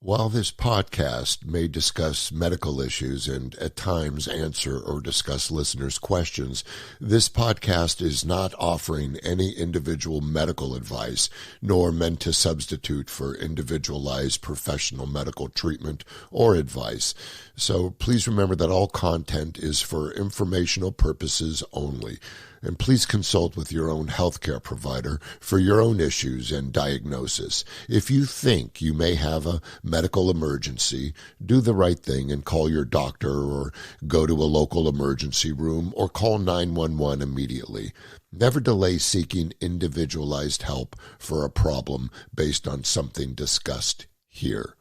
While this podcast may discuss medical issues and at times answer or discuss listeners' questions, this podcast is not offering any individual medical advice, nor meant to substitute for individualized professional medical treatment or advice. So please remember that all content is for informational purposes only. And please consult with your own healthcare provider for your own issues and diagnosis. If you think you may have a medical emergency, do the right thing and call your doctor or go to a local emergency room or call 911 immediately. Never delay seeking individualized help for a problem based on something discussed here.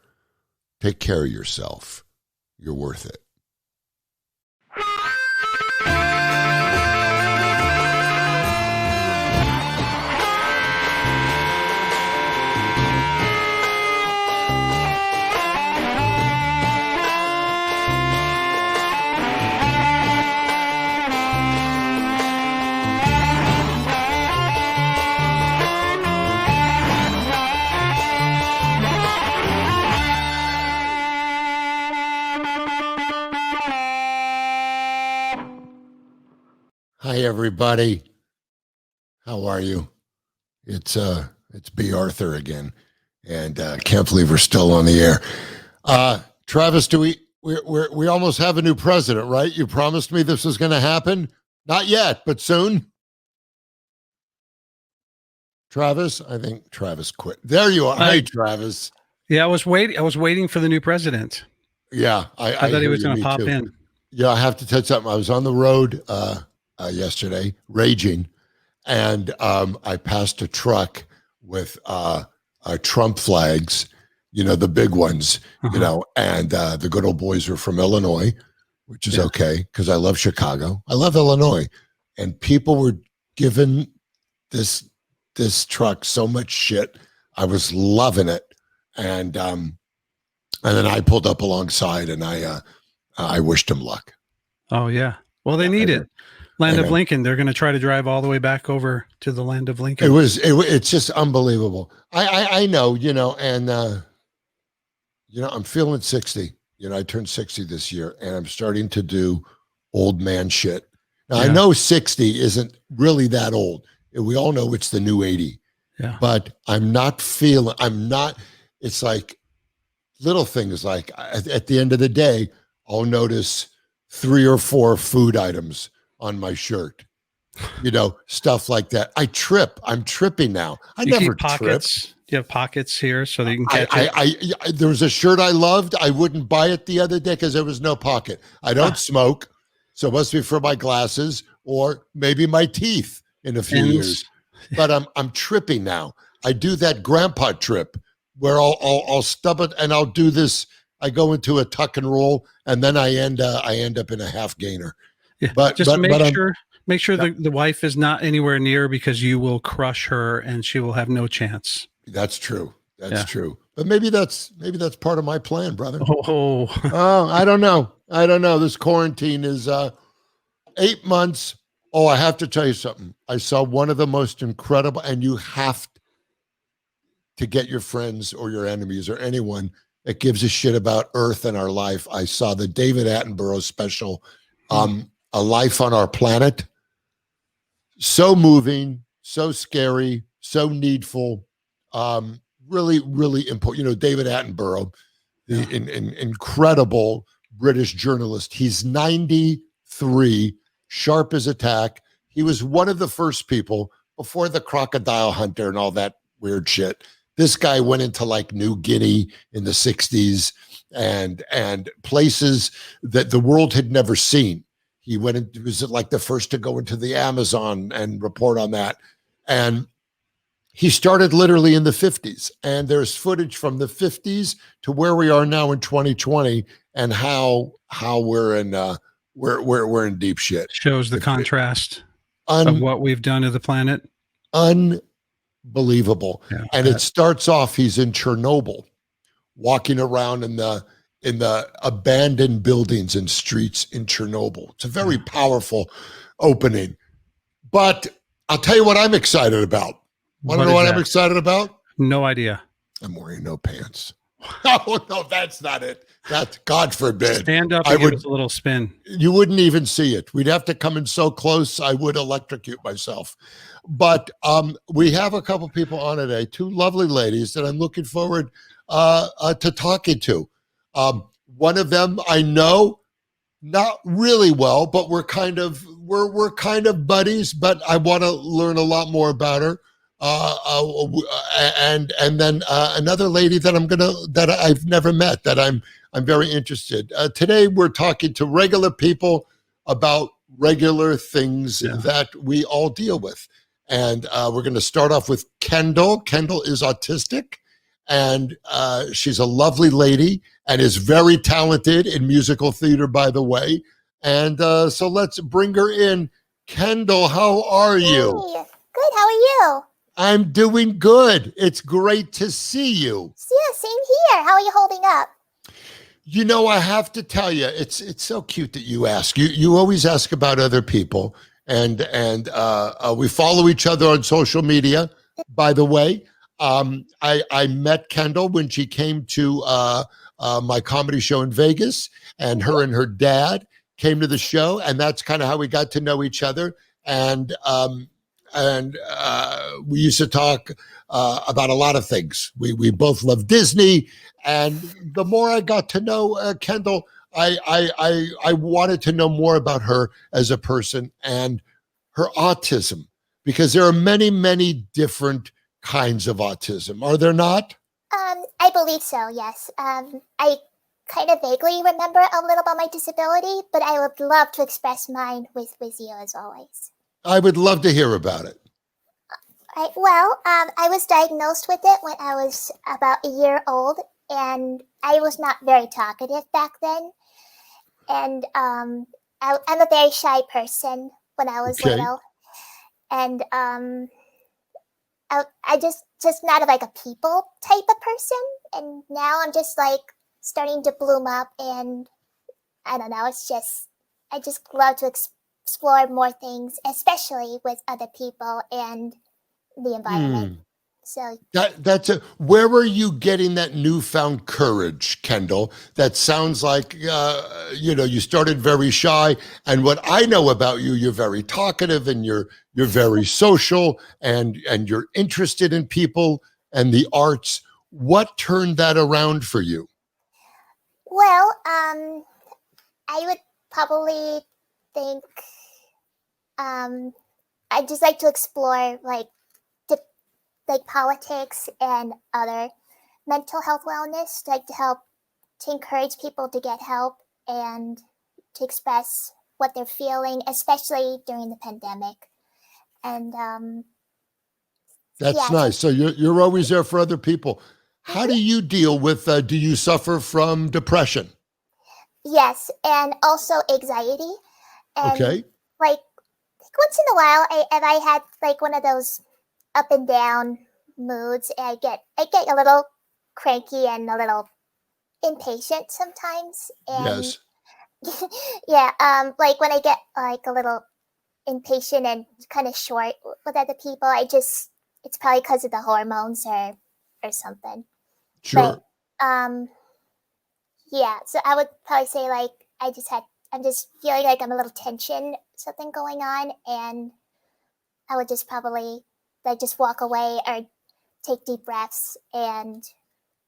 Take care of yourself. You're worth it. Hi, everybody. How are you? It's B. Arthur again, and can't believe we're still on the air. Travis, we almost have a new president, right? You promised me this was going to happen. Not yet, but soon. Travis, I think Travis quit. There you are. Hey, Travis. Yeah, I was waiting for the new president. Yeah, I thought he was going to pop in. Yeah, I have to tell you something. I was on the road yesterday, raging, and I passed a truck with Trump flags, the big ones, and the good old boys were from Illinois, which is okay because I love Chicago. I love Illinois, and people were giving this truck so much shit. I was loving it, and then I pulled up alongside, and I wished him luck. Oh yeah, well they need it. Land of Lincoln. They're going to try to drive all the way back over to the land of Lincoln. It's just unbelievable. I know, and I'm feeling 60. I turned 60 this year, and I'm starting to do old man shit. Now I know 60 isn't really that old. We all know it's the new 80. Yeah. But it's like little things like at the end of the day, I'll notice 3 or 4 food items on my shirt, stuff like that. I'm tripping now. I never pockets. You have pockets here so that you can catch it. There was a shirt I loved. I wouldn't buy it the other day because there was no pocket. I don't smoke, so it must be for my glasses or maybe my teeth in a few years. But I'm tripping now. I do that grandpa trip where I'll stub it and I'll do this. I go into a tuck and roll and then I end up in a half gainer. Yeah, but make sure the wife is not anywhere near because you will crush her and she will have no chance. That's true. That's true. But maybe that's part of my plan, brother. Oh, I don't know. This quarantine is 8 months. Oh, I have to tell you something. I saw one of the most incredible, and you have to get your friends or your enemies or anyone that gives a shit about Earth and our life. I saw the David Attenborough special, A Life on Our Planet. So moving, so scary, so needful. Really, really important. David Attenborough, the incredible British journalist. He's 93, sharp as a tack. He was one of the first people before the crocodile hunter and all that weird shit. This guy went into like New Guinea in the 60s and places that the world had never seen. He was like the first to go into the Amazon and report on that. And he started literally in the 50s. And there's footage from the 50s to where we are now in 2020 and how we're in deep shit. Shows the contrast of what we've done to the planet. Unbelievable. Yeah, and it starts off, he's in Chernobyl, walking around in the abandoned buildings and streets in Chernobyl. It's a very powerful opening. But I'll tell you what I'm excited about. Want to know what I'm excited about? No idea. I'm wearing no pants. No, no, that's not it. That's God forbid. Stand up and give us a little spin. You wouldn't even see it. We'd have to come in so close, I would electrocute myself. But we have a couple people on today, two lovely ladies that I'm looking forward to talking to. One of them I know not really well, but we're kind of buddies. But I want to learn a lot more about her. And then another lady that I've never met that I'm very interested. Today we're talking to regular people about regular things that we all deal with, and we're going to start off with Kendyl. Kendyl is autistic, and she's a lovely lady and is very talented in musical theater, by the way. And so let's bring her in. Kendyl, how are you? Hey, good. How are you? I'm doing good. It's great to see you. Yeah, same here. How are you holding up? You know, I have to tell you, it's so cute that you ask. You always ask about other people, and we follow each other on social media. By the way, I met Kendyl when she came to my comedy show in Vegas, and her dad came to the show, and that's kind of how we got to know each other. And we used to talk about a lot of things. We both love Disney, and the more I got to know Kendyl, I wanted to know more about her as a person and her autism, because there are many different kinds of autism. Are there not? I believe so. Yes. I kind of vaguely remember a little about my disability, but I would love to express mine with you as always. I would love to hear about it. Right. Well, I was diagnosed with it when I was about a year old, and I was not very talkative back then. And I'm a very shy person when I was little, and I just not like a people type of person. And now I'm just like starting to bloom up, and I don't know. I just love to explore more things, especially with other people and the environment. So that's where are you getting that newfound courage, Kendyl? That sounds like you started very shy, and what I know about you, you're very talkative, and you're very social, and you're interested in people and the arts. What turned that around for you? Well, I would probably think I just like to explore like politics and other mental health wellness, like to encourage people to get help and to express what they're feeling, especially during the pandemic. And that's nice. So you're always there for other people. How do you deal with? Do you suffer from depression? Yes, and also anxiety. And okay. Like once in a while, if I had like one of those up and down moods, I get a little cranky and a little impatient sometimes. And yes. yeah, like when I get like a little impatient and kind of short with other people, it's probably because of the hormones or something. Sure. But yeah, so I would probably say like I'm just feeling like I'm a little something going on, and I would just probably like just walk away or take deep breaths. And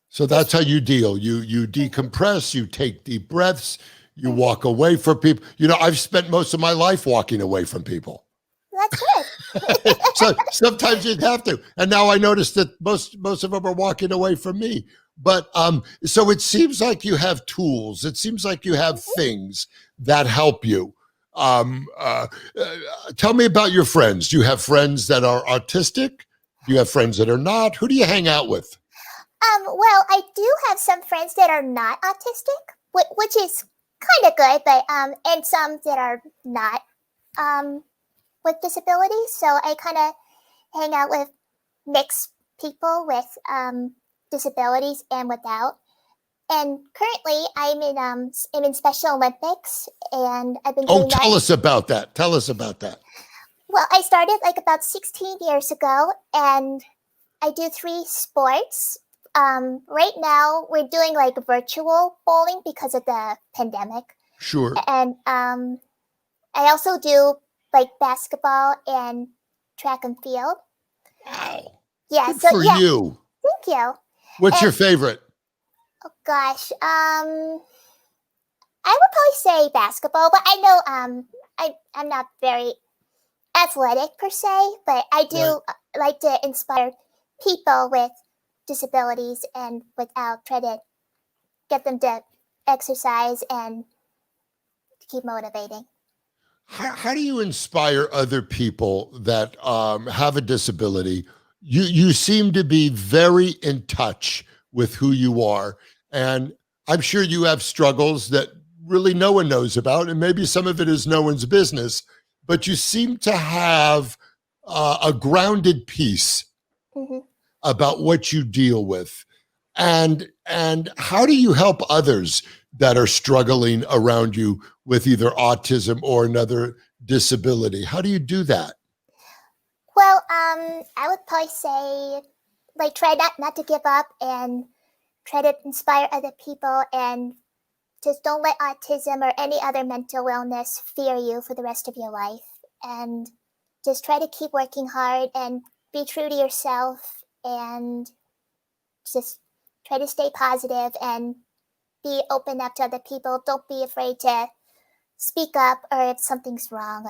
so that's how you deal. You decompress, you take deep breaths, you walk away from people. I've spent most of my life walking away from people. That's good. So sometimes you'd have to. And now I notice that most of them are walking away from me. But so it seems like you have tools. It seems like you have things that help you. Tell me about your friends. Do you have friends that are autistic? Do you have friends that are not? Who do you hang out with? Well, I do have some friends that are not autistic, which is kind of good, but and some that are not with disabilities. So I kind of hang out with mixed people with disabilities and without. And currently, I'm in Special Olympics, and I've been doing tell us about that. Tell us about that. Well, I started like about 16 years ago, and I do 3 sports right now we're doing like virtual bowling because of the pandemic. Sure. And I also do like basketball and track and field. Wow. Yeah. Good So for yeah. you. Thank you. What's your favorite? Oh gosh. I would probably say basketball, but I know I'm not very athletic per se, but I do like to inspire people with disabilities and without try to get them to exercise and keep motivating. How do you inspire other people that have a disability? You seem to be very in touch with who you are, and I'm sure you have struggles that really no one knows about, and maybe some of it is no one's business. But you seem to have a grounded peace about what you deal with, and how do you help others that are struggling around you with either autism or another disability? How do you do that? Well, I would probably say, like, try not to give up and try to inspire other people, and just don't let autism or any other mental illness fear you for the rest of your life. And just try to keep working hard and be true to yourself, and just try to stay positive and be open up to other people. Don't be afraid to speak up or if something's wrong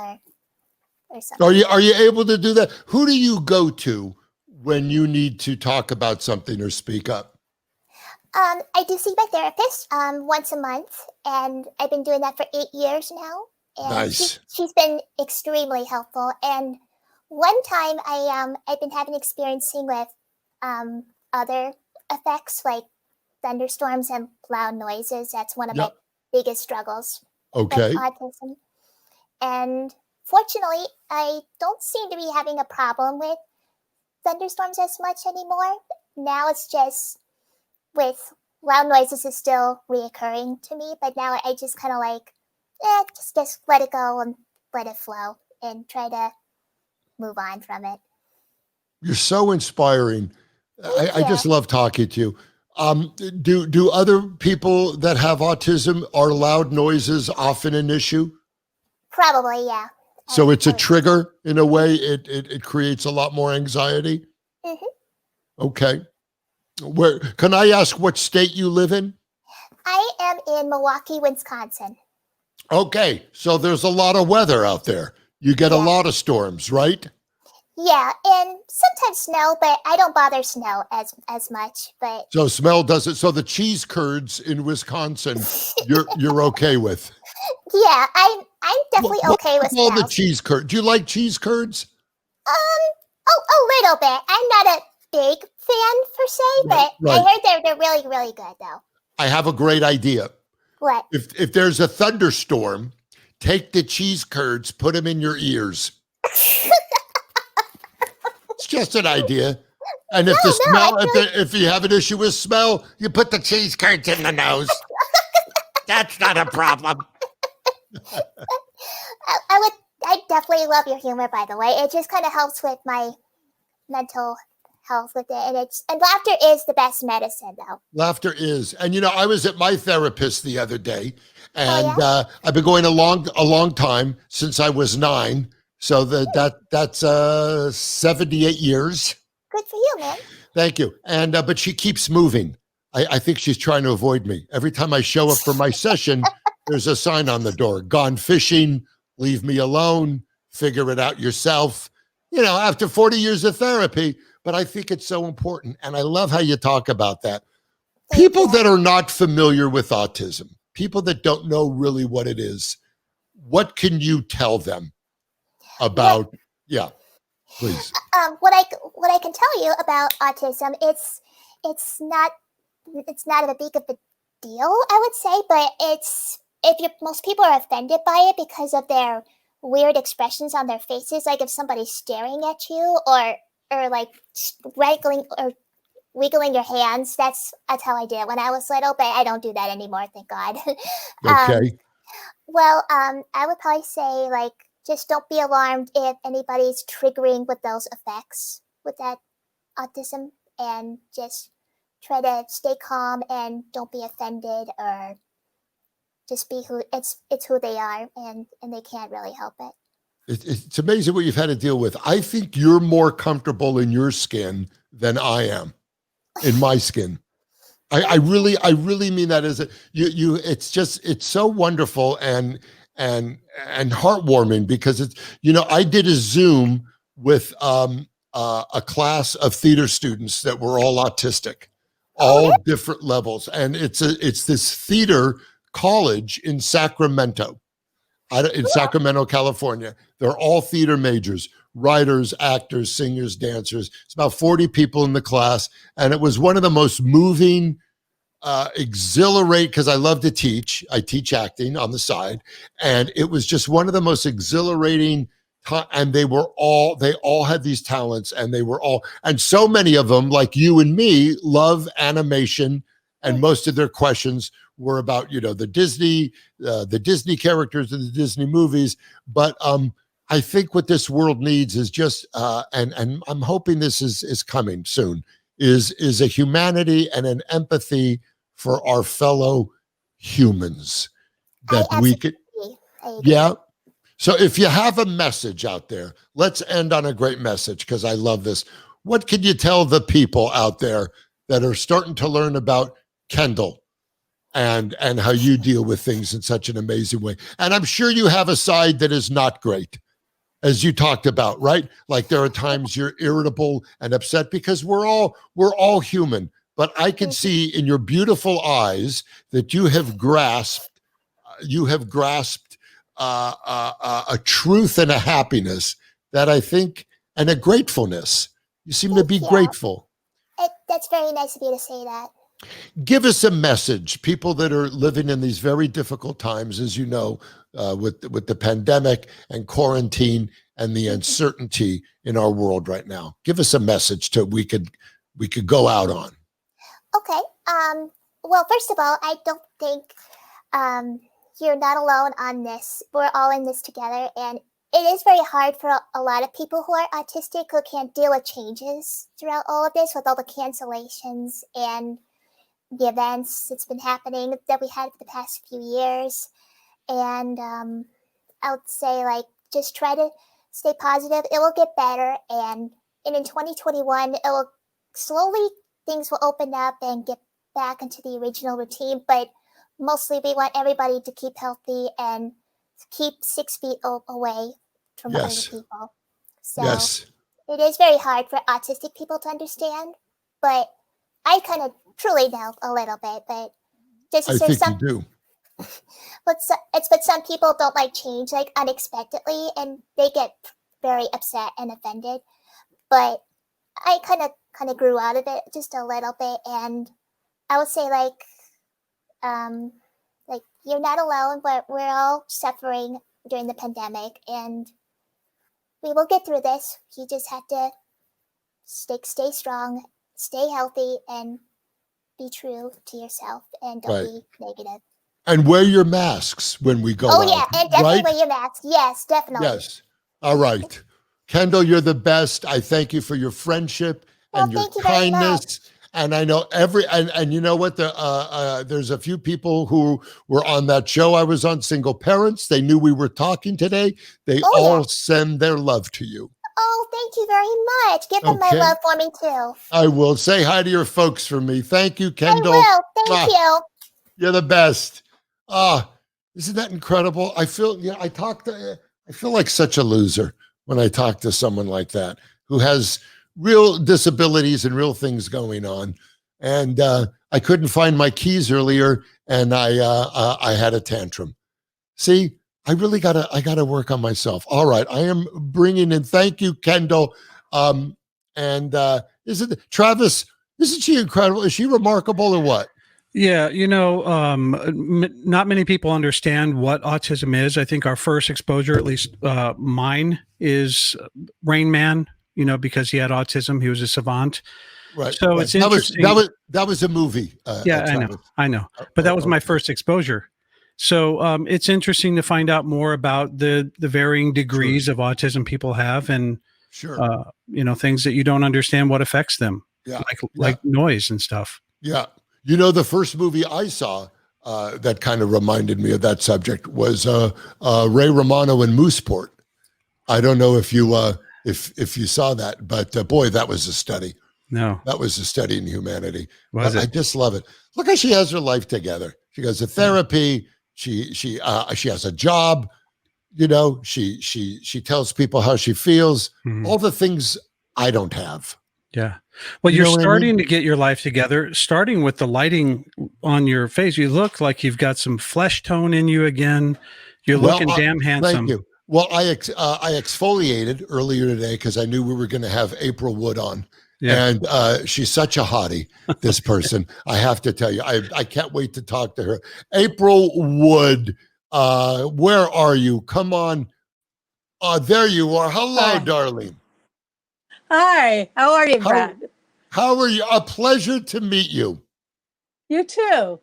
or something. Are you able to do that? Who do you go to when you need to talk about something or speak up? I do see my therapist once a month, and I've been doing that for 8 years now. And Nice. she's been extremely helpful. And one time I've been having experiencing with other effects like thunderstorms and loud noises. That's one of my biggest struggles with autism. And fortunately, I don't seem to be having a problem with thunderstorms as much anymore. Now it's just with loud noises is still reoccurring to me, but now I just kind of like, just let it go and let it flow and try to move on from it. You're so inspiring. I just love talking to you. Do other people that have autism, are loud noises often an issue? Probably, yeah. So it's a trigger in a way. It creates a lot more anxiety. Okay. Where can I ask what state you live in? I am in Milwaukee, Wisconsin. Okay, so there's a lot of weather out there. You get a lot of storms, right? Yeah, and sometimes snow, but I don't bother snow as much. But so smell doesn't. So the cheese curds in Wisconsin, you're okay with? Yeah, I'm definitely okay with all the snow. cheese curds. Do you like cheese curds? A little bit. I'm not a big fan per se, but I heard they're really, really good though. I have a great idea. What? If there's a thunderstorm, take the cheese curds, put them in your ears. It's just an idea. And if if you have an issue with smell, you put the cheese curds in the nose. That's not a problem. I definitely love your humor, by the way. It just kind of helps with my mental health with it, and laughter is the best medicine, though. Laughter is, and I was at my therapist the other day, and I've been going a long time, since I was 9. So that's 78 years. Good for you, man. Thank you. And but she keeps moving. I think she's trying to avoid me. Every time I show up for my session, there's a sign on the door: "Gone fishing, leave me alone, figure it out yourself." After 40 years of therapy, but I think it's so important. And I love how you talk about that. People that are not familiar with autism, people that don't know really what it is, what can you tell them about? Yeah, please. What I can tell you about autism, it's not a big of a deal, I would say, but most people are offended by it because of their weird expressions on their faces, like if somebody's staring at you or like wriggling or wiggling your hands. That's how I did it when I was little, but I don't do that anymore, thank God. Okay. Well, I would probably say, like, just don't be alarmed if anybody's triggering with those effects with that autism, and just try to stay calm and don't be offended, or just be who it's who they are, and they can't really help it. It's amazing what you've had to deal with. I think you're more comfortable in your skin than I am in my skin. I really mean that as it's so wonderful and heartwarming, because it's, I did a Zoom with a class of theater students that were all autistic, all different levels. And it's this theater college in Sacramento, Sacramento, California. They're all theater majors, writers, actors, singers, dancers. It's about 40 people in the class. And it was one of the most moving, exhilarate, because I love to teach. I teach acting on the side. And it was just one of the most exhilarating and they all had these talents, and and so many of them, like you and me, love animation. And most of their questions were about, the Disney characters in the Disney movies. But I think what this world needs is just, and I'm hoping this is coming soon, is a humanity and an empathy for our fellow humans that we could. Yeah. So if you have a message out there, let's end on a great message, because I love this. What can you tell the people out there that are starting to learn about Kendyl and how you deal with things in such an amazing way? And I'm sure you have a side that is not great, as you talked about, right? Like there are times you're irritable and upset, because we're all human. But I can see in your beautiful eyes that you have grasped a truth and a happiness that I think, and a gratefulness. You seem to be grateful. That's very nice of you to say that. Give us a message, people that are living in these very difficult times, as you know, with the pandemic and quarantine and the uncertainty in our world right now. Give us a message we could go out on. Okay. Well, first of all, I don't think you're not alone on this. We're all in this together, and it is very hard for a lot of people who are autistic, who can't deal with changes throughout all of this, with all the cancellations and the events that's been happening that we had for the past few years. And I would say, just try to stay positive. It will get better, and in 2021, it will slowly, things will open up and get back into the original routine. But mostly, we want everybody to keep healthy and keep 6 feet away from other people. So it is very hard for autistic people to understand, but I kind of truly know a little bit. But I think you do. But some people don't like change, unexpectedly, and they get very upset and offended. But I kind of grew out of it just a little bit, and I would say you're not alone, but we're all suffering during the pandemic, and we will get through this. You just have to stay strong, stay healthy, and be true to yourself, and don't be negative. And wear your masks when we go out. Oh, yeah, and definitely wear your mask. Yes, definitely. Yes. All right. Kendyl, you're the best. I thank you for your friendship and your kindness. And I know and you know what? There's a few people who were on that show I was on, Single Parents. They knew we were talking today. They all send their love to you. Oh, thank you very much. Give them my love for me, too. I will. Say hi to your folks for me. Thank you, Kendyl. I will. Thank you. You're the best. Isn't that incredible? I feel, I feel like such a loser when I talk to someone like that, who has real disabilities and real things going on. And I couldn't find my keys earlier, and I had a tantrum. See, I really gotta work on myself. All right, I am bringing in. Thank you, Kendyl. Travis? Isn't she incredible? Is she remarkable or what? Yeah, not many people understand what autism is. I think our first exposure, at least mine, is Rain Man. Because he had autism, he was a savant. Right. So it's interesting. That was a movie. Yeah, I know. But that was my first exposure. So it's interesting to find out more about the varying degrees of autism people have, and things that you don't understand what affects them, like noise and stuff. Yeah. You know, the first movie I saw that kind of reminded me of that subject was Ray Romano in Mooseport. I don't know if you if you saw that, but boy, that was a study. No. That was a study in humanity. Was But I it? just love it. Look how she has her life together. She goes to therapy. She has a job. You know, she tells people how she feels. Mhm. All the things I don't have. Yeah. Well, You you're know what I starting mean? to get your life together, starting with the lighting on your face. You look like you've got some flesh tone in you again. You're Well, looking damn thank handsome. you. Well, I exfoliated earlier today because I knew we were going to have April Wood on, Yeah. and she's such a hottie. This person, I have to tell you, I can't wait to talk to her. April Wood, where are you? Come on, there you are. Hello, Hi. darling. Hi, how are you, How Brad? how are you? A pleasure to meet you. You too.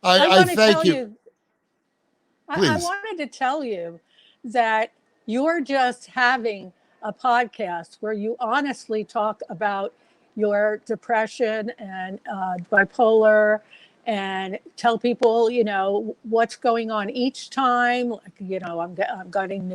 I I want to thank tell you. you, I Please. wanted to tell you that you're just having a podcast where you honestly talk about your depression and bipolar and tell people, what's going on each time. Like, I'm getting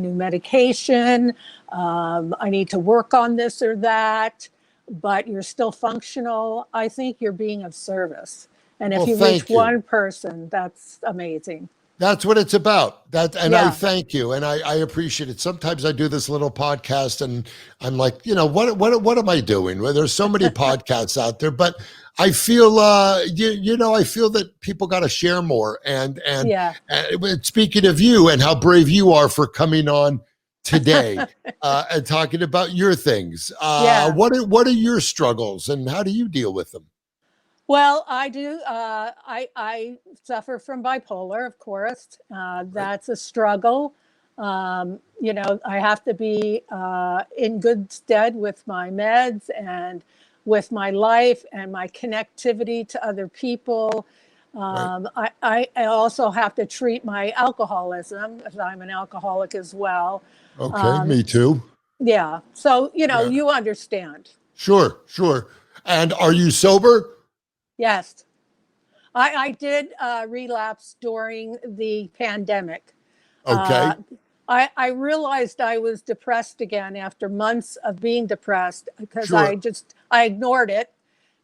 new medication. I need to work on this or that, but you're still functional. I think you're being of service. And if Well, you reach thank you. one person, that's amazing. That's what it's about. And I Yeah. thank you, and I appreciate it. Sometimes I do this little podcast, and I'm like, what am I doing? Well, there's so many podcasts out there, but I feel, I feel that people got to share more. And Yeah. speaking of you and how brave you are for coming on today and talking about your things, Yeah. what are your struggles, and how do you deal with them? Well, I do. I suffer from bipolar, of course. That's a struggle. I have to be in good stead with my meds and with my life and my connectivity to other people. Right. I also have to treat my alcoholism, because I'm an alcoholic as well. Okay, me too. Yeah. So, Yeah. you understand. Sure. And are you sober? Yes. I did relapse during the pandemic. Okay. I realized I was depressed again after months of being depressed because Sure. I ignored it.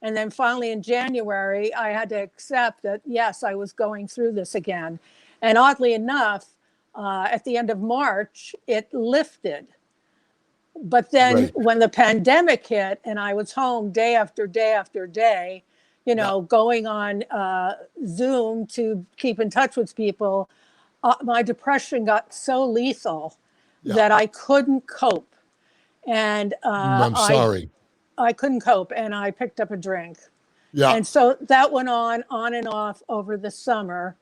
And then finally in January, I had to accept that, yes, I was going through this again. And oddly enough, at the end of March, it lifted. But then Right. when the pandemic hit and I was home day after day after day, Yeah. going on Zoom to keep in touch with people, my depression got so lethal Yeah. that I couldn't cope. And I'm sorry. I couldn't cope, and I picked up a drink. Yeah. And so that went on and off over the summer.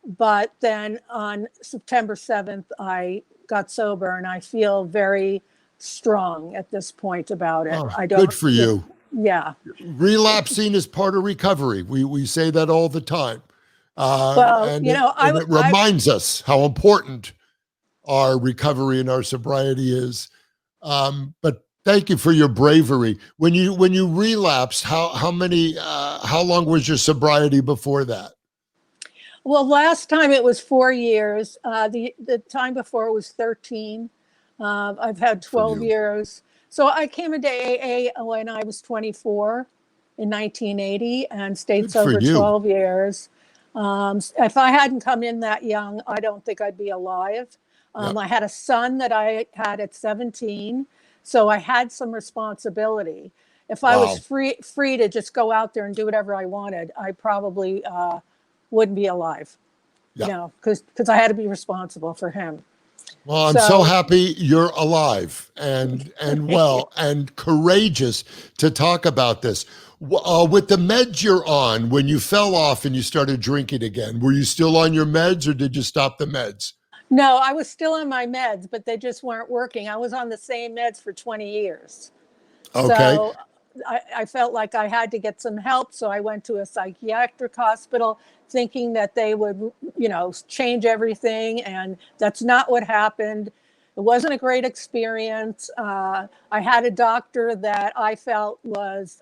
But then on September 7th, I got sober, and I feel very strong at this point about it. Oh, I good don't, for you. yeah. Relapsing is part of recovery. We say that all the time. Well, And it reminds us how important our recovery and our sobriety is. But thank you for your bravery. When you relapsed, how long was your sobriety before that? Well, last time it was 4 years. The time before was 13. I've had 12 years. So I came into AA when I was 24 in 1980 and stayed Good for sober you. 12 years. If I hadn't come in that young, I don't think I'd be alive. Yep. I had a son that I had at 17, so I had some responsibility. If I was free to just go out there and do whatever I wanted, I probably wouldn't be alive. Yeah. Because I had to be responsible for him. Well, I'm so happy you're alive and well and courageous to talk about this. With the meds you're on, when you fell off and you started drinking again, were you still on your meds or did you stop the meds? No, I was still on my meds, but they just weren't working. I was on the same meds for 20 years. Okay. So I felt like I had to get some help. So I went to a psychiatric hospital thinking that they would, change everything. And that's not what happened. It wasn't a great experience. I had a doctor that I felt was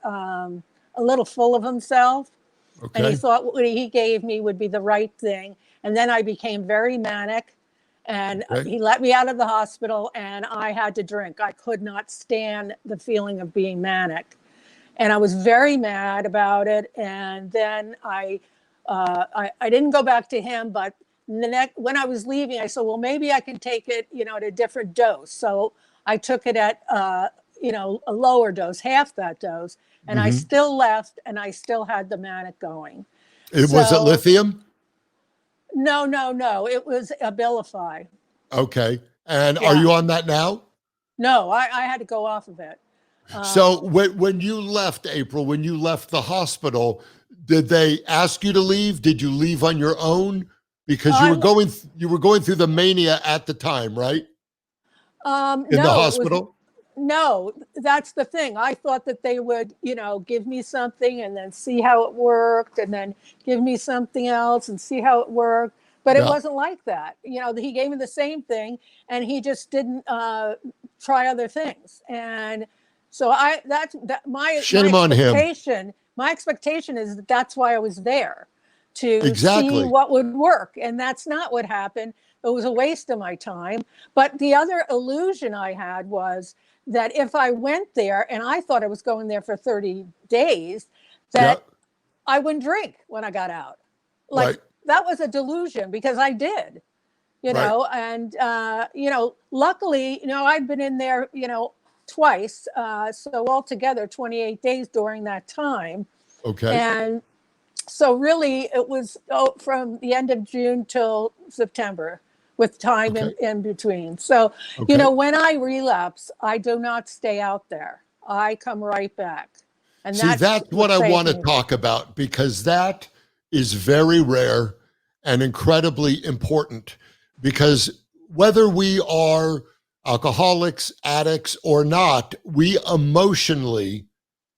a little full of himself. And he Okay. thought what he gave me would be the right thing. And then I became very manic, and Okay. he let me out of the hospital, and I had to drink. I could not stand the feeling of being manic. And I was very mad about it. And then I didn't go back to him, but when I was leaving, I said, well, maybe I can take it, at a different dose. So I took it at, a lower dose, half that dose. And I Mhm. still left, and I still had the manic going. Was it lithium? No. It was Abilify. Okay. And are Yeah. you on that now? No, I had to go off of it. So when you left, April, when you left the hospital, did they ask you to leave? Did you leave on your own? Because you were going through the mania at the time, right? In the No, hospital? no, that's the thing. I thought that they would, give me something and then see how it worked, and then give me something else and see how it worked. But it Yeah. wasn't like that. He gave me the same thing, and he just didn't try other things. And so my Shame on him. expectation, my expectation is that that's why I was there, to see Exactly. what would work. And that's not what happened. It was a waste of my time. But the other illusion I had was that if I went there, and I thought I was going there for 30 days, that Yeah. I wouldn't drink when I got out. Like, Right. that was a delusion, because I did, and, luckily, I'd been in there, twice. So altogether 28 days during that time. Okay. And so really it was from the end of June till September, with time Okay. in between. So, Okay. when I relapse, I do not stay out there. I come right back. And See, that's what I saved want to me. talk about, because that is very rare and incredibly important. Because whether we are alcoholics, addicts, or not, we emotionally,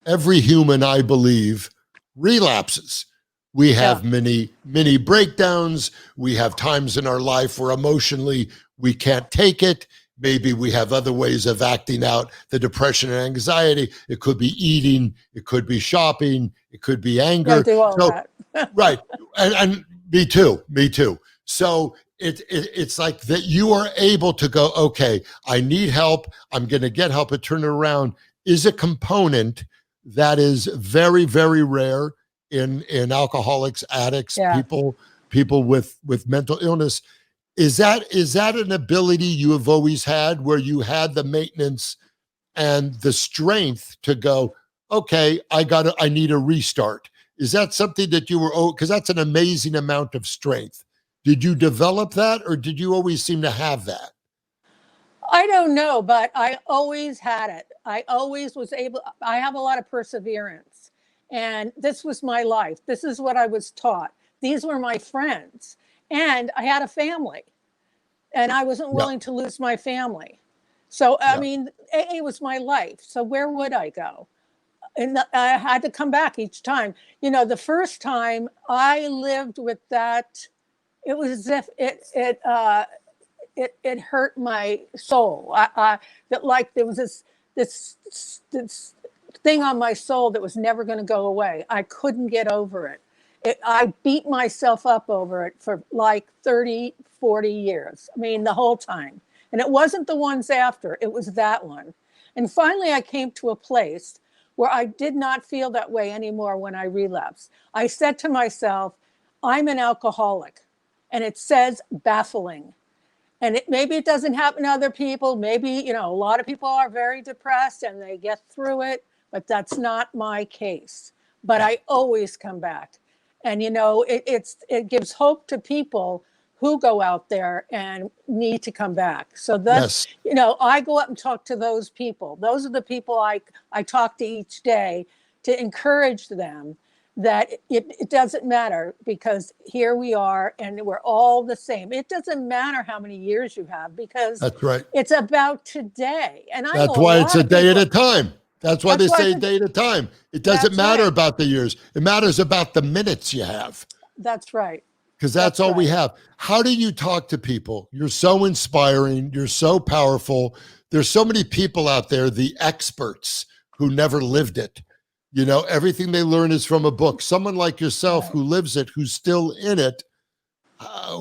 every human, I believe, relapses. We have many breakdowns. We have times in our life where emotionally we can't take it. Maybe we have other ways of acting out the depression and anxiety. It could be eating, it could be shopping, it could be anger. Yeah, do all So, that. right. And me too. So it's like that you are able to go, okay, I need help. I'm going to get help and turn it around, is a component that is very, very rare in alcoholics, addicts, Yeah. people with mental illness. Is that an ability you have always had, where you had the maintenance and the strength to go, okay, I need a restart? Is that something that you were, because that's an amazing amount of strength. Did you develop that, or did you always seem to have that? I don't know, but I always had it. I always was able, I have a lot of perseverance. And this was my life. This is what I was taught. These were my friends. And I had a family. And I wasn't Yeah. willing to lose my family. So, I Yeah. mean, AA was my life. So where would I go? And I had to come back each time. The first time I lived with that, it was as if it hurt my soul. That, like, there was this thing on my soul that was never going to go away. I couldn't get over it. I beat myself up over it for like 30, 40 years. I mean, the whole time. And it wasn't the ones after, it was that one. And finally, I came to a place where I did not feel that way anymore when I relapsed. I said to myself, I'm an alcoholic. And it says baffling. And maybe it doesn't happen to other people. Maybe, a lot of people are very depressed and they get through it, but that's not my case. But I always come back. And, it gives hope to people who go out there and need to come back. So that's, Yes. I go up and talk to those people. Those are the people I talk to each day, to encourage them that it doesn't matter, because here we are and we're all the same. It doesn't matter how many years you have, because That's right. it's about today. And I That's know why a it's lot a of day at people, a time. That's why they say a day at a time. It doesn't That's matter right. about the years. It matters about the minutes you have, that's right. because that's all we right. have. How do you talk to people? You're so inspiring. You're so powerful. There's so many people out there, the experts who never lived it. You know, everything they learn is from a book. Someone like yourself who lives it, who's still in it,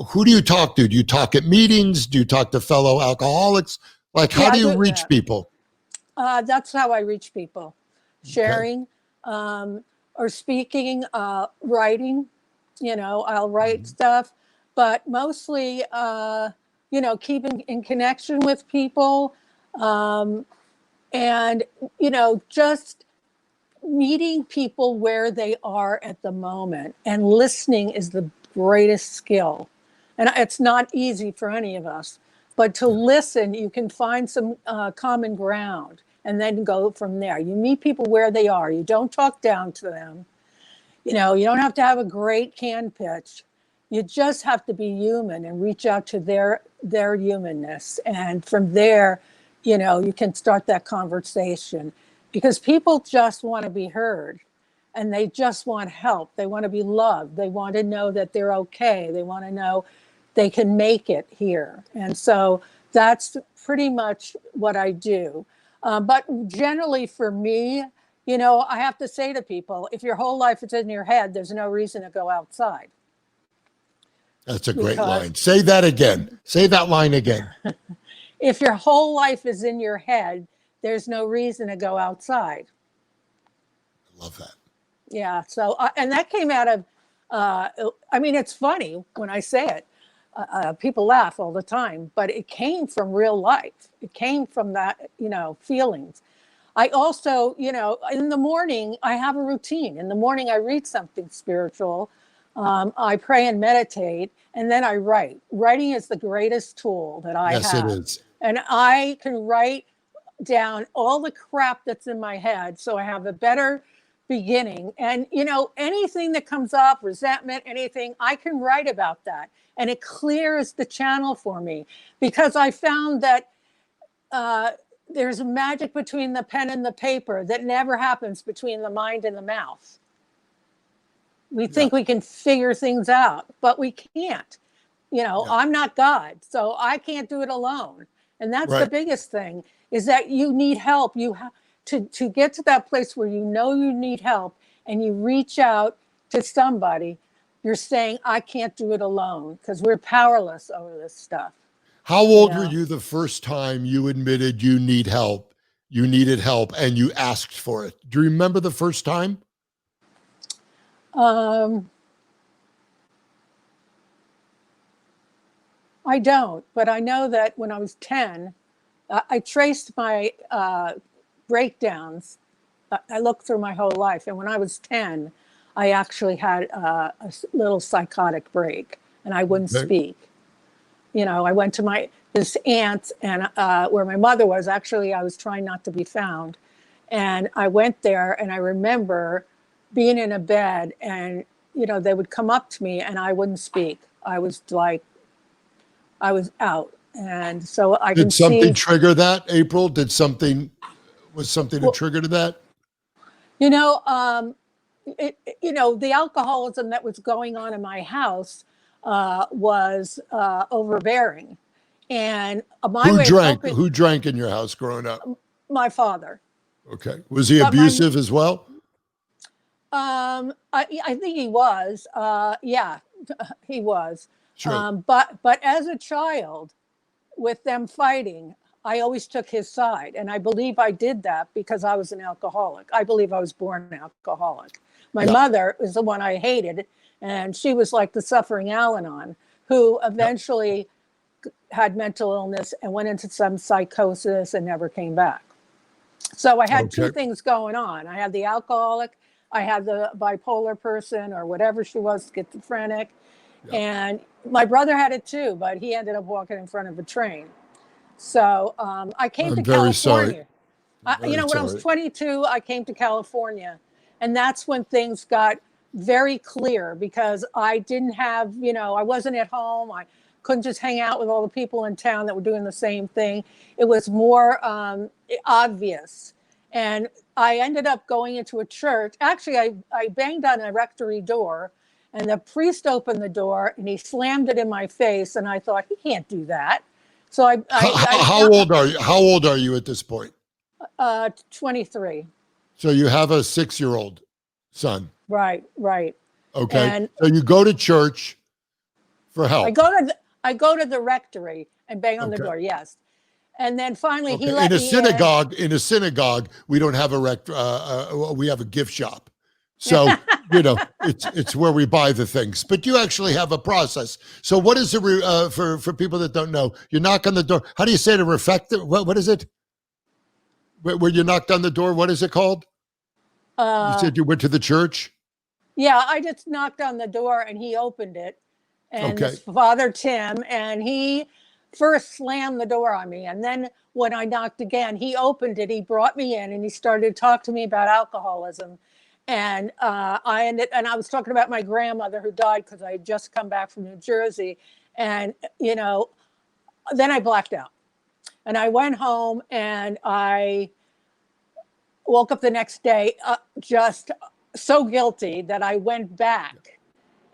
who do you talk to? Do you talk at meetings? Do you talk to fellow alcoholics? Like, how Yeah, do I you do, reach people? that's how I reach people. Sharing, or speaking, writing. You know, I'll write stuff, but mostly, keeping in connection with people, and just meeting people where they are at the moment, and listening is the greatest skill. And it's not easy for any of us, but to listen, you can find some common ground and then go from there. You meet people where they are. You don't talk down to them. You don't have to have a great can pitch. You just have to be human and reach out to their humanness. And from there, you can start that conversation, because people just want to be heard, and they just want help. They want to be loved. They want to know that they're okay. They want to know they can make it here. And so that's pretty much what I do. But generally for me, I have to say to people, if your whole life is in your head, there's no reason to go outside. That's a great line. Say that again. Say that line again. If your whole life is in your head, there's no reason to go outside. I love that. Yeah. So, and that came out of, it's funny when I say it. People laugh all the time, but it came from real life. It came from that, feelings. I also, in the morning, I have a routine. In the morning, I read something spiritual. I pray and meditate, and then I write. Writing is the greatest tool that I have. Yes, it is. And I can write down all the crap that's in my head, so I have a better beginning. And, anything that comes up, resentment, anything, I can write about that. And it clears the channel for me, because I found that there's a magic between the pen and the paper that never happens between the mind and the mouth. We think we can figure things out, but we can't. I'm not God, so I can't do it alone. And that's the biggest thing, is that you need help. You have to get to that place where you need help, and you reach out to somebody. You're saying, I can't do it alone, because we're powerless over this stuff. How old were you the first time you admitted you needed help, and you asked for it? Do you remember the first time? I don't, but I know that when I was 10, I traced my breakdowns. I looked through my whole life, and when I was 10, I actually had a little psychotic break, and I wouldn't speak. I went to this aunt, and where my mother was. Actually, I was trying not to be found, and I went there, and I remember being in a bed, and they would come up to me, and I wouldn't speak. I was out, and so I did something trigger that, April? Was something a trigger to that? The alcoholism that was going on in my house was overbearing, and Who drank in your house growing up? My father. Okay, was he abusive as well? I think he was. Yeah, he was. Sure. But as a child, with them fighting, I always took his side, and I believe I did that because I was an alcoholic. I believe I was born an alcoholic. My mother is the one I hated, and she was like the suffering Al-Anon, who eventually had mental illness and went into some psychosis and never came back. So I had two things going on. I had the alcoholic, I had the bipolar person, or whatever she was, schizophrenic. And my brother had it too, but he ended up walking in front of a train. So I came to California. When I was 22, I came to California, and that's when things got very clear, because I didn't have, I wasn't at home. I couldn't just hang out with all the people in town that were doing the same thing. It was more obvious. And I ended up going into a church. Actually, I banged on a rectory door, and the priest opened the door, and he slammed it in my face. And I thought, he can't do that. So how old are you? How old are you at this point? 23. So you have a 6-year-old son. Right, right. Okay. And so you go to church for help. I go to the rectory and bang on the Okay. door. Yes. And then finally he Okay. let In a me synagogue, we don't have we have a gift shop. So, it's where we buy the things, but you actually have a process. So what is for people that don't know, you knock on the door. How do you say it? A refector? What is it? Where you knocked on the door, what is it called? You said you went to the church? Yeah, I just knocked on the door and he opened it. And Okay. this Father Tim, and he first slammed the door on me. And then when I knocked again, he opened it, he brought me in and he started to talk to me about alcoholism. And I was talking about my grandmother who died because I had just come back from New Jersey. And, then I blacked out. And I went home and I woke up the next day just so guilty that I went back.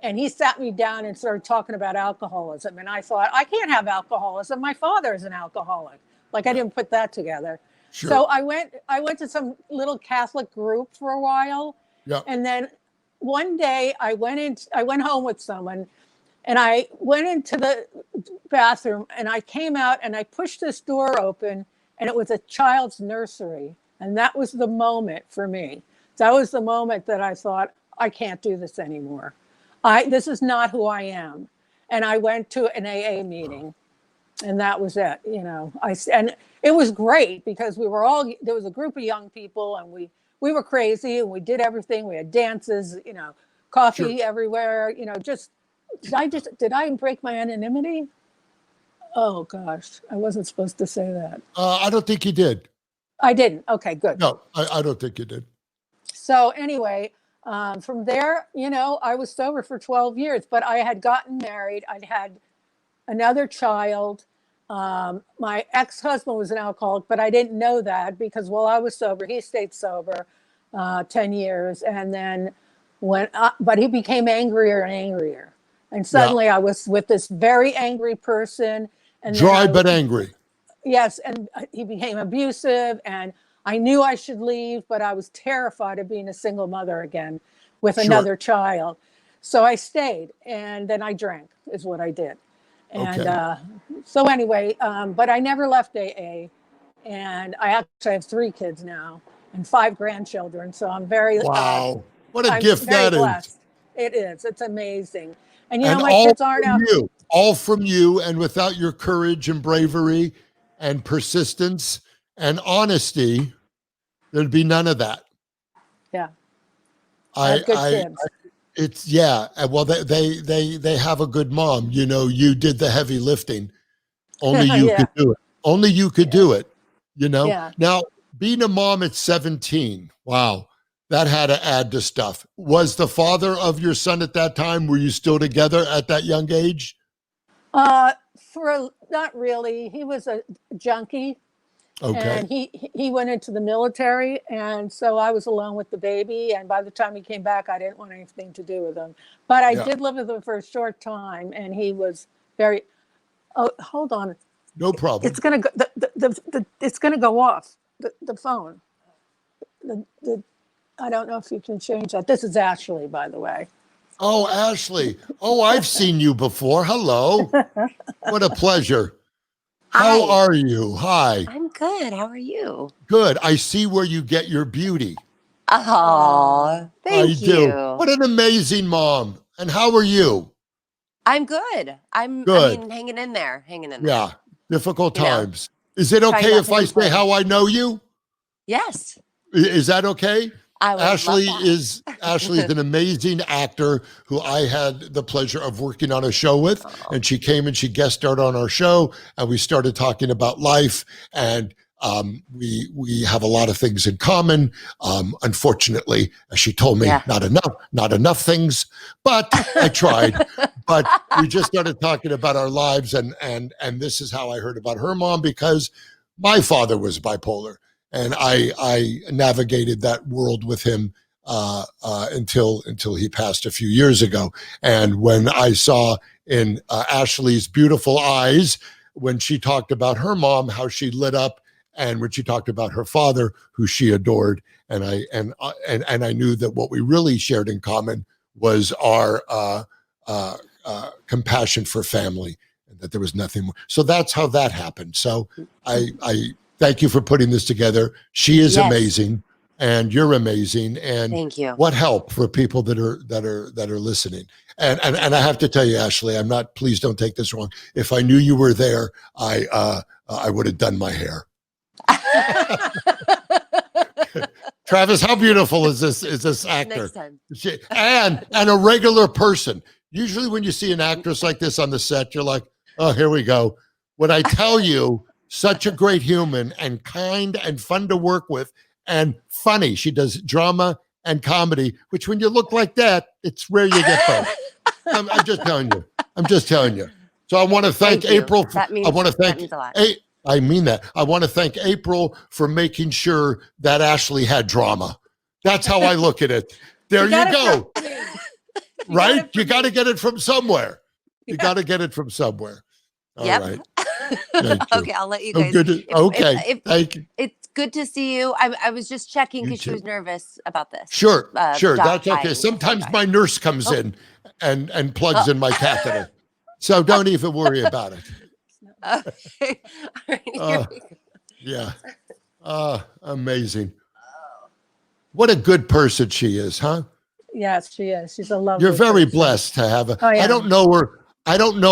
And he sat me down and started talking about alcoholism. And I thought, I can't have alcoholism. My father is an alcoholic. Like I didn't put that together. Sure. So I went to some little Catholic group for a while. Yeah. And then one day I went home with someone and I went into the bathroom and I came out and I pushed this door open and it was a child's nursery. And that was the moment for me. That was the moment that I thought, I can't do this anymore. This is not who I am. And I went to an AA meeting and that was it. And it was great because there was a group of young people and we were crazy and we did everything. We had dances, coffee everywhere, did I break my anonymity? Oh gosh, I wasn't supposed to say that. I don't think you did. I didn't. Okay, good. No, I don't think you did. So anyway, from there, I was sober for 12 years, but I had gotten married. I'd had another child. My ex-husband was an alcoholic, but I didn't know that because while I was sober, he stayed sober 10 years. And then but he became angrier and angrier. And suddenly I was with this very angry person. And Dry but angry. Yes. And he became abusive and I knew I should leave, but I was terrified of being a single mother again with another child. So I stayed and then I drank is what I did. And so anyway, but I never left AA. And I actually have 3 kids now and 5 grandchildren. So I'm very what a gift that blessed. Is. It is. It's amazing. And my kids aren't out. All from you, and without your courage and bravery and persistence and honesty, there'd be none of that. Yeah. I have good kids. Well, they have a good mom. You did the heavy lifting. Only you could do it. Only you could do it. Yeah. Now, being a mom at 17, wow, that had to add to stuff. Was the father of your son at that time? Were you still together at that young age? Not really. He was a junkie. Okay. And he went into the military, and so I was alone with the baby. And by the time he came back, I didn't want anything to do with him. But I did live with him for a short time, and he was very. Oh, hold on. No problem. It's gonna go. It's gonna go off. The phone. I don't know if you can change that. This is Ashley, by the way. Oh, Ashley. Oh, I've seen you before. Hello. What a pleasure. How are you? Hi. I'm good. How are you? Good. I see where you get your beauty. Oh, thank you. What an amazing mom. And how are you? I'm good. I'm good. Hanging in there. Yeah. Difficult times. Is it okay if I say how I know you? Yes. Is that okay? Ashley is an amazing actor who I had the pleasure of working on a show with, and she came and she guest starred on our show, and we started talking about life, and we have a lot of things in common. Unfortunately, as she told me, not enough things, but I tried. But we just started talking about our lives, and this is how I heard about her mom, because my father was bipolar. And I navigated that world with him until he passed a few years ago. And when I saw in Ashley's beautiful eyes, when she talked about her mom, how she lit up And when she talked about her father, who she adored, and I knew that what we really shared in common was our compassion for family, and that there was nothing more. So that's how that happened. So I thank you for putting this together. She is amazing, and you're amazing. And thank you. What help for people that are listening. And I have to tell you, Ashley, I'm not. Please don't take this wrong. If I knew you were there, I would have done my hair. Travis, how beautiful is this actor? And a regular person. Usually when you see an actress like this on the set, you're like, oh, here we go. When I tell you, such a great human and kind and fun to work with and funny. She does drama and comedy, which when you look like that, it's rare you get both. I'm just telling you. I'm just telling you. So I want to thank April. That means a lot. I mean that. I want to thank April for making sure that Ashley had drama. That's how I look at it. There you go. Right? You got to get it from somewhere. You got to get it from somewhere. All right. Okay, I'll let you guys. Thank you. It's good to see you. I was just checking because she was nervous about this. Sure. That's okay. Sometimes my nurse comes in and plugs in my catheter. So don't even worry about it. Okay. All right, here we go. Yeah. Amazing. What a good person she is, huh? Yes, she is. She's a lovely You're very person. blessed to have her. Oh, yeah. I don't know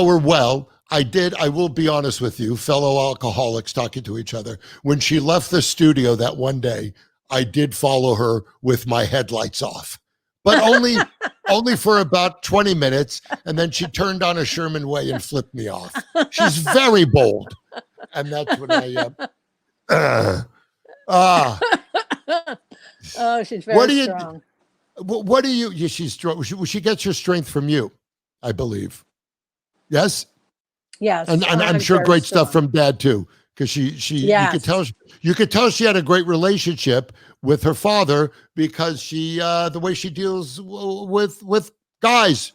her well. I will be honest with you, fellow alcoholics talking to each other. When she left the studio that one day, I did follow her with my headlights off, but only for about 20 minutes. And then she turned on a Sherman Way and flipped me off. She's very bold. And that's when oh, she's very strong. What do you, she's strong. She gets her strength from you, I believe. Yes? Yes. And I'm sure great stuff from Dad too. Because you could tell she had a great relationship with her father because the way she deals with guys.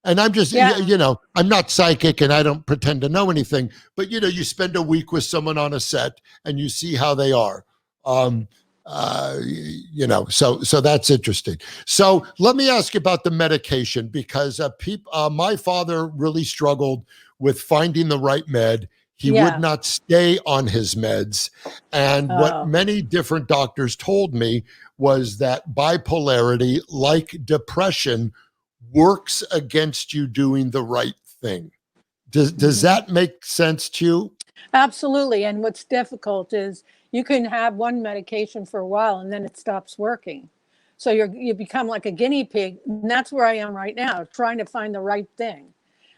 And I'm just, I'm not psychic and I don't pretend to know anything, but you spend a week with someone on a set and you see how they are. So that's interesting. So let me ask you about the medication because my father really struggled with finding the right med. He would not stay on his meds. And what many different doctors told me was that bipolarity, like depression, works against you doing the right thing. Does that make sense to you? Absolutely. And what's difficult is you can have one medication for a while and then it stops working. So you become like a guinea pig. And that's where I am right now, trying to find the right thing.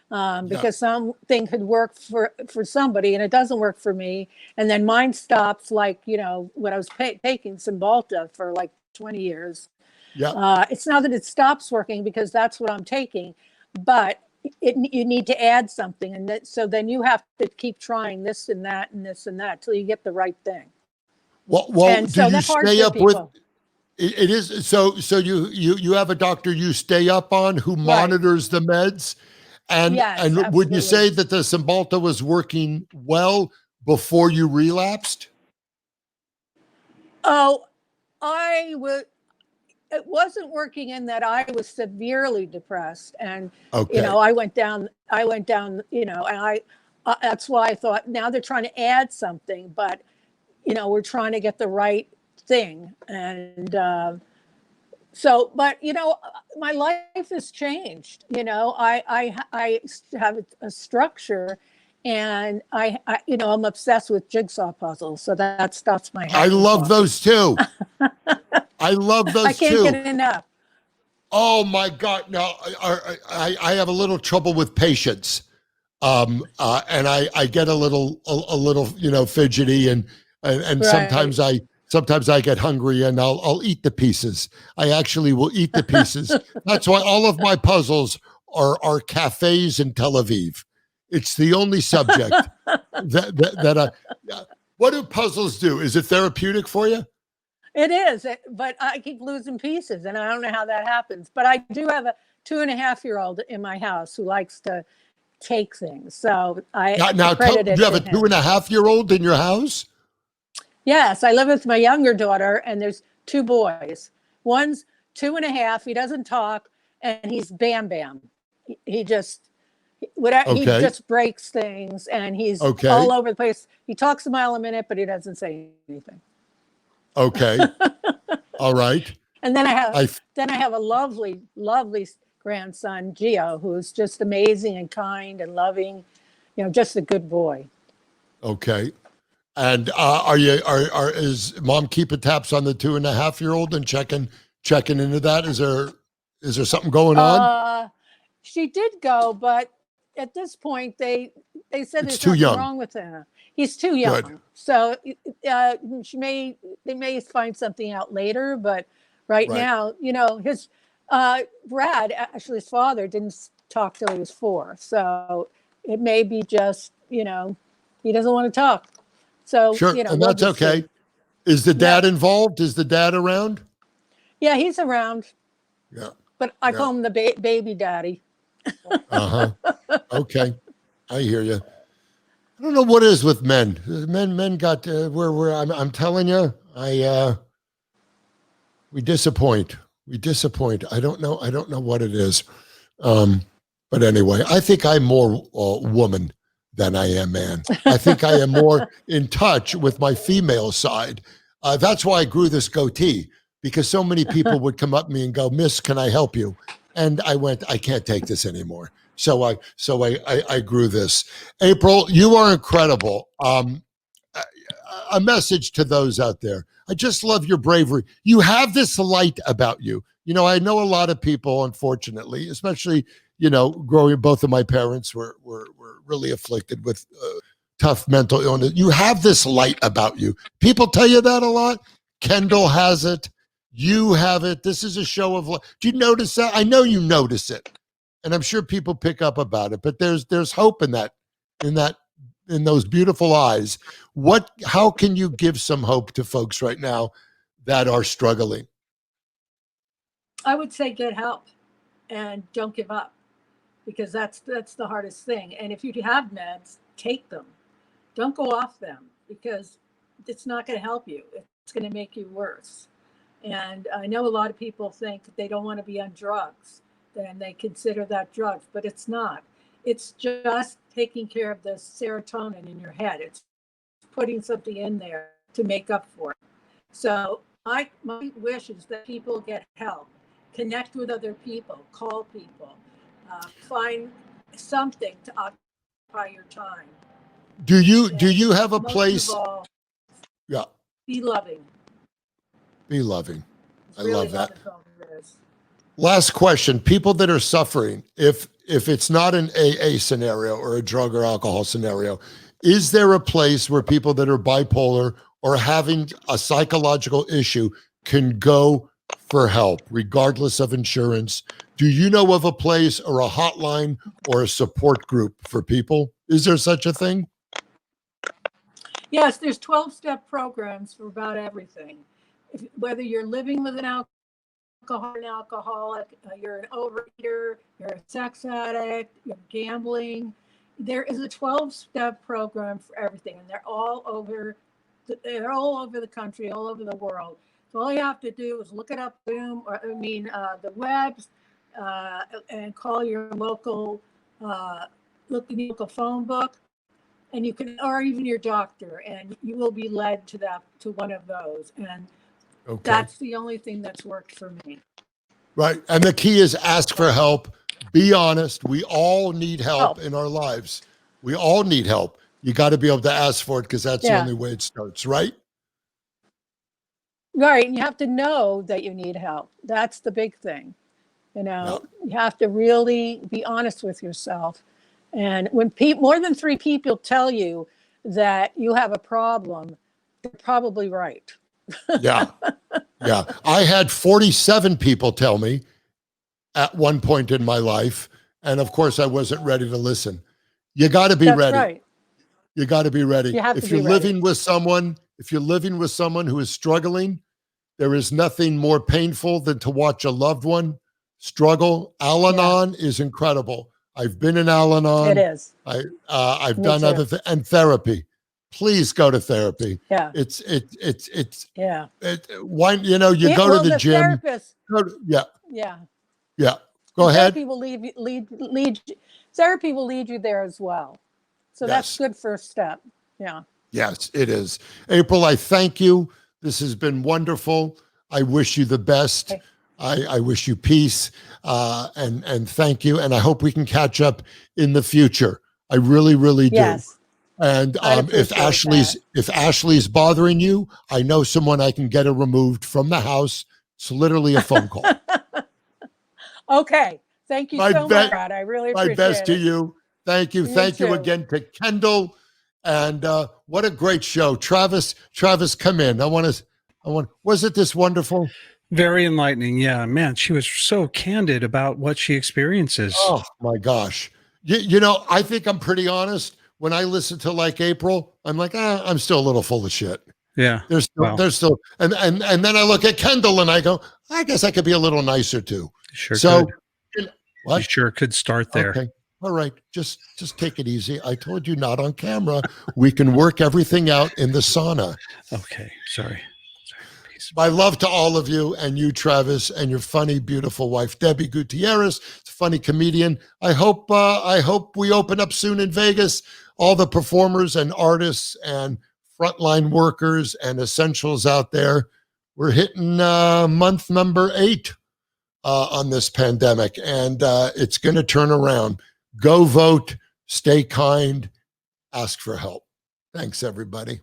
Because something could work for somebody and it doesn't work for me. And then mine stops when I was taking Cymbalta for like 20 years. Yeah. It's not that it stops working because that's what I'm taking, but you need to add something. And so then you have to keep trying this and that and this and that till you get the right thing. Well, and so that's hard for people. It is. So you have a doctor you stay up on who monitors the meds. And would you say that the Cymbalta was working well before you relapsed? Oh, it wasn't working in that I was severely depressed. And, I went down, and that's why I thought now they're trying to add something, but, we're trying to get the right thing. And, but my life has changed. I have a structure, and I'm obsessed with jigsaw puzzles. So that's my. I love those too. I love those too. I can't get enough. Oh my God! No, I have a little trouble with patience, and I get a little fidgety, and Sometimes I get hungry and I'll eat the pieces. I actually will eat the pieces. That's why all of my puzzles are cafes in Tel Aviv. It's the only subject that what do puzzles do? Is it therapeutic for you? It is, but I keep losing pieces and I don't know how that happens. But I do have a 2.5-year-old in my house who likes to take things. So I you have a 2.5-year-old in your house? Yes, I live with my younger daughter, and there's two boys. One's 2.5. He doesn't talk, and he's bam bam. He just whatever he Okay. just breaks things, and he's Okay. all over the place. He talks a mile a minute, but he doesn't say anything. Okay. All right. And then I I have a lovely, lovely grandson, Gio, who's just amazing and kind and loving. Just a good boy. Okay. And is mom keeping tabs on the 2.5-year-old and checking into that? Is there something going on? She did go, but at this point they said It's there's too nothing young. wrong with him. He's too young. Good. So they may find something out later, but right now, his Brad, actually his father, didn't talk till he was 4. So it may be just, he doesn't want to talk. So, Sure, and we'll that's just okay. see. Is the dad involved? Is the dad around? Yeah, he's around, Yeah. but I call him the baby daddy. Uh-huh. Okay. I hear you. I don't know what it is with men. Men got where I'm telling you, we disappoint. We disappoint. I don't know what it is. But anyway, I think I'm more woman than I am man. I think I am more in touch with my female side. That's why I grew this goatee, because so many people would come up to me and go, "Miss, can I help you?" And I went, "I can't take this anymore." So I grew this. April, you are incredible. A message to those out there. I just love your bravery. You have this light about you. I know a lot of people, unfortunately, especially, growing, both of my parents were really afflicted with tough mental illness. You have this light about you. People tell you that a lot. Kendyl has it. You have it. This is a show of light. Do you notice that? I know you notice it. And I'm sure people pick up about it, but there's hope in those beautiful eyes. How can you give some hope to folks right now that are struggling? I would say get help and don't give up, because that's the hardest thing. And if you have meds, take them. Don't go off them, because it's not going to help you. It's going to make you worse. And I know a lot of people think they don't want to be on drugs, then they consider that drugs, but it's not. It's just taking care of the serotonin in your head. It's putting something in there to make up for it. So my wish is that people get help, connect with other people, call people, find something to occupy your time. Do you have a place? Most of all, Yeah. be loving. Be loving. I Really love that. all there is. Last question. People that are suffering, if it's not an AA scenario or a drug or alcohol scenario, is there a place where people that are bipolar or having a psychological issue can go for help, regardless of insurance? Do you know of a place or a hotline or a support group for people? Is there such a thing? Yes, there's 12-step programs for about everything. Whether you're living with an alcoholic, you're an overeater, you're a sex addict, you're gambling, there is a 12-step program for everything, and they're all over the country, all over the world. So all you have to do is look it up, the webs, and call your local local phone book, and you can, or even your doctor, and you will be led to one of those. And Okay. that's the only thing that's worked for me. Right. And the key is ask for help. Be honest. We all need help in our lives. We all need help. You got to be able to ask for it, because that's the only way it starts, right? Right. And you have to know that you need help. That's the big thing. You have to really be honest with yourself. And when more than 3 people tell you that you have a problem, they're probably right. Yeah. Yeah. I had 47 people tell me at one point in my life. And of course, I wasn't ready to listen. You got to be ready. Right. You got to be ready. If you're living with someone who is struggling, there is nothing more painful than to watch a loved one struggle. Al-Anon is incredible. I've been in Al-Anon. It is. I've done other things, and therapy. please go to therapy. Yeah. It's Yeah. why, you know, you go to the gym. Therapist. Yeah. Yeah. Yeah. Go ahead. Therapy will therapy will lead you there as well. So that's Yes. good first step. Yeah. Yes, it is. April, I thank you. This has been wonderful. I wish you the best. Okay. I wish you peace, and thank you. And I hope we can catch up in the future. I really, really do. Yes. And I'd if appreciate Ashley's bothering you, I know someone I can get her removed from the house. It's literally a phone call. Okay. Thank you so much. I really appreciate it. My best to you. Thank you. Thank you too. again to Kendyl. And what a great show. Travis, come in. Was it this wonderful? Very enlightening. Yeah, man, she was so candid about what she experiences. Oh my gosh. You know, I think I'm pretty honest. When I listen to like April, I'm like, I'm still a little full of shit. Yeah. There's still, and then I look at Kendyl and I go, I guess I could be a little nicer too. Sure. So, You sure could start there. Okay. All right. Just take it easy. I told you not on camera. We can work everything out in the sauna. Okay. Sorry. Peace. My love to all of you, and you, Travis, and your funny, beautiful wife, Debbie Gutierrez, funny comedian. I hope we open up soon in Vegas. All the performers and artists and frontline workers and essentials out there. We're hitting month number 8 on this pandemic, and it's going to turn around. Go vote, stay kind, ask for help. Thanks, everybody.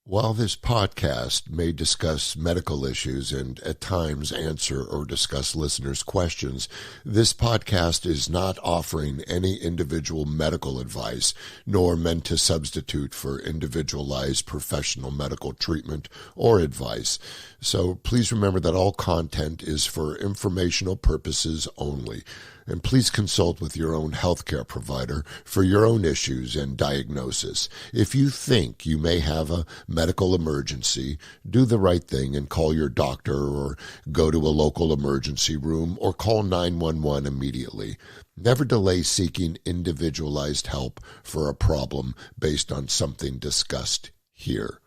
While this podcast may discuss medical issues and at times answer or discuss listeners' questions, this podcast is not offering any individual medical advice, nor meant to substitute for individualized professional medical treatment or advice. So please remember that all content is for informational purposes only. And please consult with your own healthcare provider for your own issues and diagnosis. If you think you may have a medical emergency, do the right thing and call your doctor or go to a local emergency room or call 911 immediately. Never delay seeking individualized help for a problem based on something discussed here.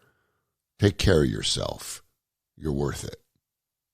Take care of yourself. You're worth it.